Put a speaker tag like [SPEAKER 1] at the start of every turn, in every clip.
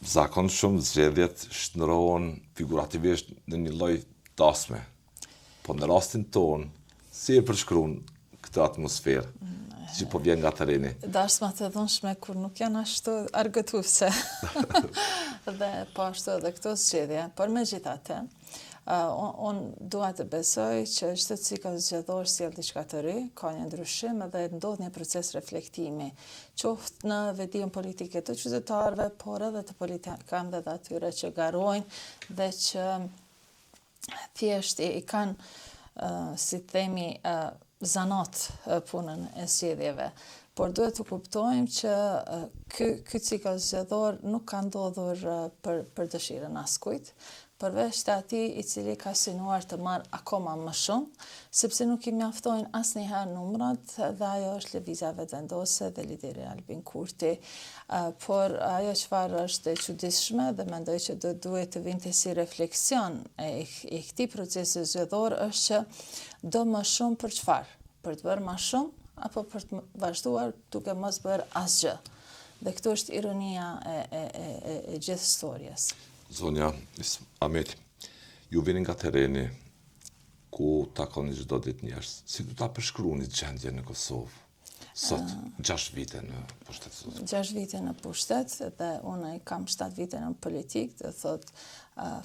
[SPEAKER 1] zakonshëm zgjedhjet shndërrohen figurativisht në një lloj dasme. Po në rastin ton, si e përshkruan këtë atmosferë që po vjen nga terreni?
[SPEAKER 2] Dasma të dhunshme kur nuk janë ashtu argëtuese. Dhe po ashtu edhe këto zgjedhje, por megjithatë, unë dua të besoj që çdo cikël zgjedhor sjell diçka të re, ka një ndryshim dhe ndodh një proces reflektimi, qoftë në vetdijen politike të qytetarëve, por edhe të politikanëve dhe atyre që garojnë dhe që thjesht i kanë, si themi, zanat punën e zgjedhjeve. Por duhet të kuptojmë që ky cikël zgjedhor nuk ka ndodhur për dëshirën askujt, përveç të atij i cili ka synuar të marrë akoma më shumë, sepse nuk i mjaftojnë asnjëherë numrat dhe ajo është lëvizja vetëvendose dhe lideri Albin Kurti. Por ajo çfarë është e çuditshme dhe mendoj që duhet të vinte si refleksion i këtij procesi zgjedhor është që do më shumë për çfarë? Për të bërë më shumë apo për të vazhduar duke mos bërë asgjë. Dhe këtu është ironia e gjithë historisë.
[SPEAKER 1] Zonja Ahmeti, ju vini nga terreni ku takoni çdo ditë njerëz. Si do ta përshkruani gjendjen në Kosovë sot, 6 vite në pushtet?
[SPEAKER 2] 6 vite në pushtet dhe unë kam 7 vite në politikë, dhe thot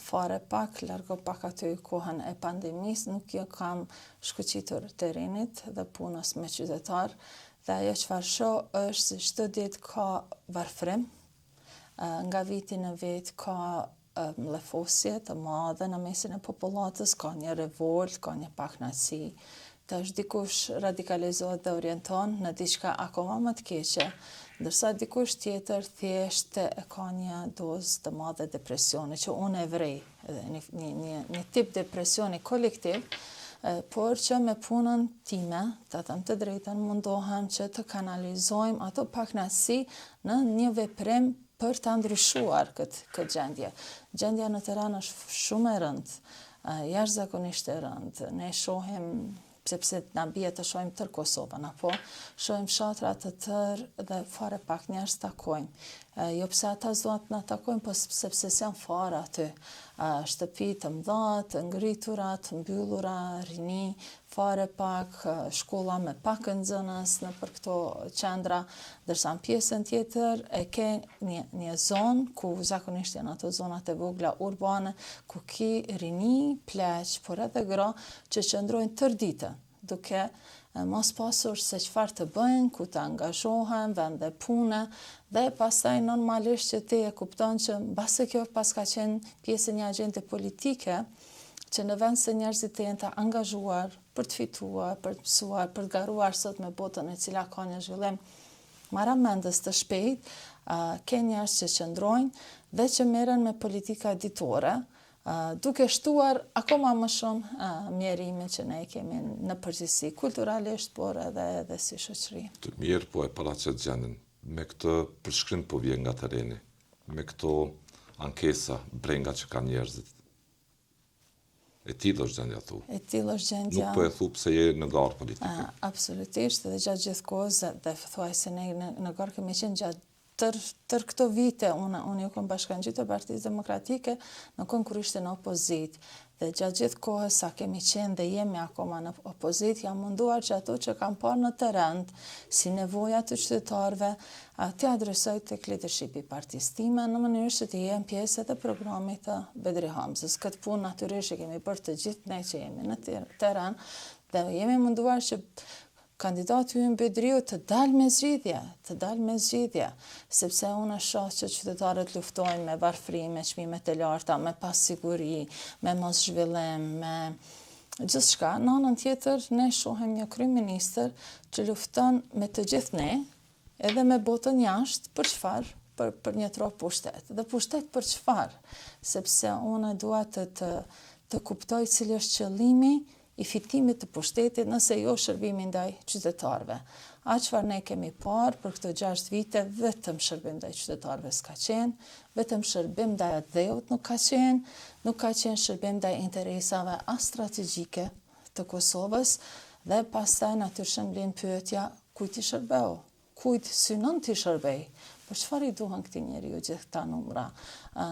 [SPEAKER 2] fare pak, largo pak aty kohën e pandemisë, nuk jo kam shkëqitur terrenit dhe punës me qytetar, dhe ajo çfarë shoh është se çdo ditë ka varfrim, nga viti në vit ka mlefosje të madhe në mesin e popullatës, ka një revolt, ka një pakënaqësi, tash dikush radikalizohet dhe orienton në diçka akoma më të keqe, ndërsa dikush tjetër thjesht e ka një dozë të madhe depresioni, që unë e vrej, një tip depresioni kolektiv, por që me punën time, të them të drejtën, mundohem që të kanalizojmë ato pakënaqësi në një veprim për të ndryshuar këtë gjendje. Gjendja në terren është shumë e rëndë, jashtëzakonisht e rëndë. Ne shohim, sepse na bie të shohim tërë Kosovën, apo shohim fshatra të tërë dhe fare pak njerëz takojmë. Jo pse ata s'duan të na takojnë, po sepse s'janë fare aty. Shtëpi të mëdha, të ngritura, të mbyllura, rini, fare pak, shkolla me pak nxënës nëpër këto qendra, ndërsa në pjesën tjetër e ke një zonë ku zakonisht janë ato zonat e vogla urbane, ku ki rini, pleq, por edhe gra që qëndrojnë tërë ditën, duke mos pasur se çfarë të bëjnë, ku të angazhohen, vende pune, dhe pastaj normalisht që ti e kupton që mbase kjo pas ka qenë pjesë e një agjende politike, që në vend se njerëzit të jenë të angazhuar për të fituar, për të mësuar, për të garuar sot me botën e cila ka një zhvillim maramendës të shpejt, ke njerëz që qëndrojnë dhe që merren me politika ditore, duke shtuar akoma më shumë mjerimin që ne kemi në përgjithësi, kulturalisht, por edhe si shoqëri.
[SPEAKER 1] Të mirë, po e paraqet gjendjen. Me këtë përshkrim po vjen nga terreni, me këto ankesa, brenga që kanë njerëzit. E tillë është gjendja thu.
[SPEAKER 2] E tillë është gjendja.
[SPEAKER 1] Nuk po e thu pse je në garë politike.
[SPEAKER 2] Absolutisht, dhe gjatë gjithë kohës, dhe thuaj se ne në garë kemi qenë gjatë tër këto vite, unë ju kom bashkangjitur Partisë Demokratike në kohën kur ishte në opozit. Dhe gjatë gjithë kohës sa kemi qenë dhe jemi akoma në opozit, jam munduar që ato që kam parë në terren, si nevoja të qytetarëve, të adresoj tek leadershipi i partisë time në mënyrë që të jem pjesë edhe programit të Bedri Hamzës. Këtë punë natyrisht e kemi bërë të gjithë ne që jemi në terren, dhe jemi munduar që kandidati ynë Bedriu të dalë me zgjidhje, sepse unë shoh që qytetarët luftojnë me varfëri, me çmimet e larta, me pasiguri, me mos zhvillim, me gjithçka. Në anën tjetër, ne shohim një kryeministër që lufton me të gjithë ne, edhe me botën jashtë, për çfarë? Për një trop pushtet. Dhe pushtet për çfarë? Sepse unë dua të kuptoj cili është qëllimi i fitimit të pushtetit nëse jo shërbimi ndaj qytetarëve. Çfarë ne kemi parë për këto 6 vite, vetëm shërbim ndaj qytetarëve s'ka qenë, vetëm shërbim ndaj dheut nuk ka qenë shërbim ndaj interesave as strategjike të Kosovës, dhe pastaj natyrisht vlen pyetja kujt i shërbeu, kujt synon të shërbej, për çfarë i duhen këtij njeriu gjithë këta numra?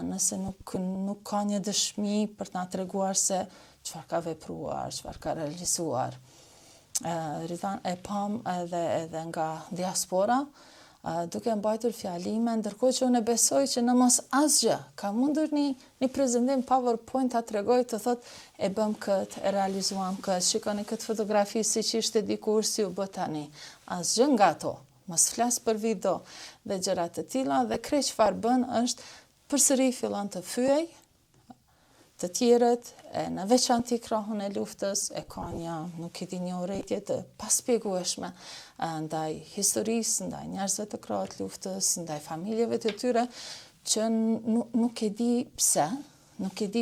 [SPEAKER 2] Nëse nuk ka një dëshmi për të na treguar se çfarë ka vepruar, çfarë ka realizuar. E pam edhe nga diaspora, duke mbajtur fjalime, ndërkohë që unë besoj që në mos asgjë ka mundur një prezentim PowerPoint ta tregoj të thot e bëm këtë, e realizuam këtë, shikoni këtë fotografi si që ishte dikur si u bë tani. Asgjë nga ato, mos flas për video dhe gjëra të tilla dhe krejt çfarë bën është përsëri fillon të fyej të tjerët, në veçanti krahun e luftës, e ka nuk e di, një urrëtie të paspjegueshme ndaj historisë, ndaj njerëzve të krahut luftës, ndaj familjeve të tyre, që nuk e di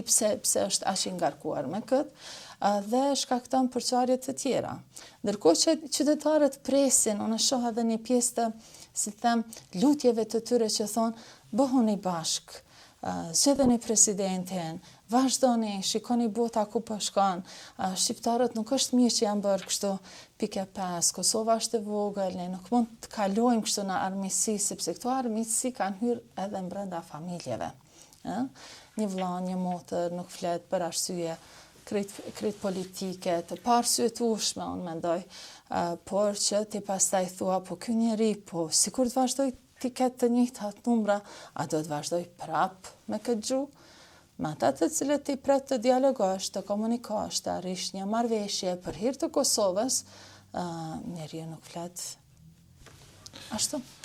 [SPEAKER 2] pse është aq i ngarkuar me këtë, dhe shkakton përçarje të tjera. Ndërkohë që qytetarët presin, unë shoh edhe një pjesë të, si them, lutjeve të tyre që thonë, bëhuni bashkë, zgjedheni presidentin, vazhdoni, shikoni bota ku po shkon. Shqiptarët nuk është mirë që janë bërë kështu pike 5, Kosova është e vogël, ne nuk mund të kalojmë kështu në armiqësi, sepse këto armiqësi kanë hyrë edhe brenda familjeve. Një vëlla, një motër nuk flet për arsye krejt politike, të parsyetueshme, unë mendoj, por që ti pastaj thua, po ky njeri, po sikur të vazhdoj ti ketë të njëjtat numra, a do të vazhdoj prap me këtë gjuhë? Me ata të cilët ti pret të dialogosh, të komunikosh, të arrish një marrëveshje për hir të Kosovës, njeriu nuk flet ashtu.